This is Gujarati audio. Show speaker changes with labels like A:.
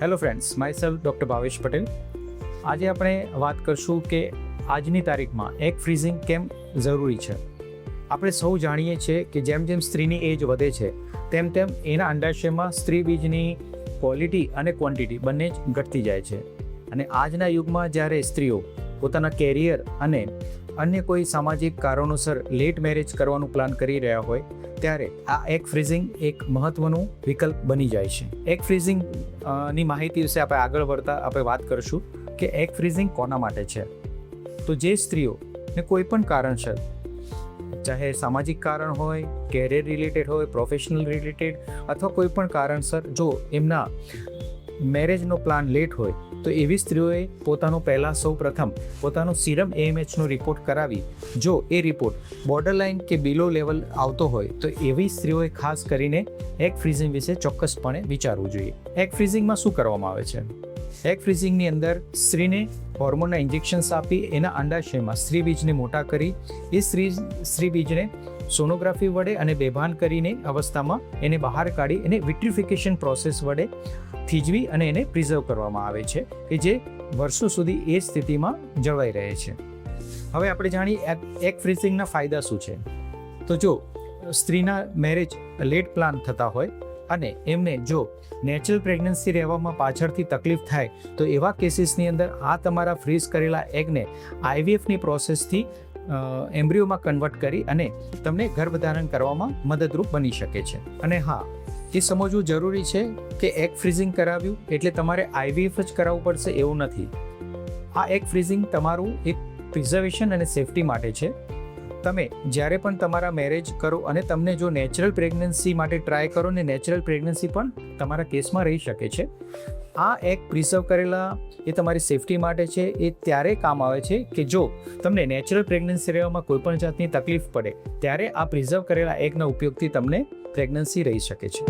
A: Hello friends, my self doctor Bhavesh Patel. આજે આપણે વાત કરશું કે આજની તારીખમાં એગ ફ્રીઝિંગ કેમ જરૂરી છે. આપણે સૌ જાણીએ છીએ કે જેમ જેમ સ્ત્રીની એજ વધે છે તેમ તેમ એના અંડાશયમાં સ્ત્રી બીજની ક્વોલિટી અને ક્વોન્ટિટી બંને જ ઘટતી જાય છે. અને આજના યુગમાં જ્યારે સ્ત્રીઓ પોતાના કેરિયર અને અન્ય કોઈ સામાજિક કારણોસર લેટ મેરેજ કરવાનું પ્લાન કરી રહ્યા હોય ત્યારે આ એગ ફ્રીઝિંગ એક મહત્વનું વિકલ્પ બની જાય છે. એગ ફ્રીઝિંગ ની માહિતી વિશે આપણે આગળ વધતા આપણે વાત કરીશું કે એગ ફ્રીઝિંગ કોના માટે છે. તો જે સ્ત્રીઓને કોઈ પણ કારણસર, ચાહે સામાજિક કારણ હોય, કેરિયર રિલેટેડ હોય, પ્રોફેશનલ રિલેટેડ અથવા કોઈ પણ કારણસર જો એમના મેરેજનો પ્લાન લેટ હોય તો એવી સ્ત્રીઓએ સૌ પ્રથમ પોતાનો સીરમ AMHનો રિપોર્ટ કરાવી જો એ રિપોર્ટ બોર્ડરલાઇન કે બિલો લેવલ આવતો હોય તો એવી સ્ત્રીઓએ ખાસ કરીને એગ ફ્રીઝિંગ વિશે ચોક્કસપણે વિચારવું જોઈએ. એગ ફ્રીઝિંગમાં શું કરવામાં આવે છે? એગ ફ્રીઝિંગની અંદર સ્ત્રીને હોર્મોનના ઇન્જેક્શન્સ આપી એના અંડાશયમાં સ્ત્રી બીજને મોટા કરી એ સ્ત્રી બીજને સોનોગ્રાફી વડે અને બેભાન કરીને અવસ્થામાં એને બહાર કાઢી એને વિટ્રિફિકેશન પ્રોસેસ વડે થીજવી અને એને પ્રિઝર્વ કરવામાં આવે છે કે જે વર્ષો સુધી એ સ્થિતિમાં જળવાઈ રહે છે. હવે આપણે જાણીએ એગ ફ્રીઝિંગના ફાયદા શું છે. તો જો સ્ત્રીના મેરેજ લેટ પ્લાન થતા હોય અને એમને જો નેચરલ પ્રેગ્નન્સી રહેવામાં પાછળથી તકલીફ થાય તો એવા કેસીસની અંદર આ તમારા ફ્રીઝ કરેલા એગને IVFની પ્રોસેસથી એમ્બ્રિયોમાં કન્વર્ટ કરી અને તમને ગર્ભધારણ કરવામાં મદદરૂપ બની શકે છે. અને હા, એ સમજવું જરૂરી છે કે એગ ફ્રીઝિંગ કરાવ્યું એટલે તમારે IVF જ કરાવવું પડશે એવું નથી. આ એગ ફ્રીઝિંગ તમારું એક પ્રિઝર્વેશન અને સેફટી માટે છે. તમે જ્યારે પણ તમારા મેરેજ કરો અને તમને જો નેચરલ પ્રેગ્નન્સી માટે ટ્રાય કરો ને નેચરલ પ્રેગ્નન્સી પણ તમારા કેસમાં રહી શકે છે. આ એગ પ્રિઝર્વ કરેલા એ તમારી સેફટી માટે છે. એ ત્યારે કામ આવે છે કે જો તમને નેચરલ પ્રેગ્નન્સી રહેવામાં કોઈ પણ જાતની તકલીફ પડે ત્યારે આ પ્રિઝર્વ કરેલા એગના ઉપયોગથી તમને પ્રેગ્નન્સી રહી શકે છે.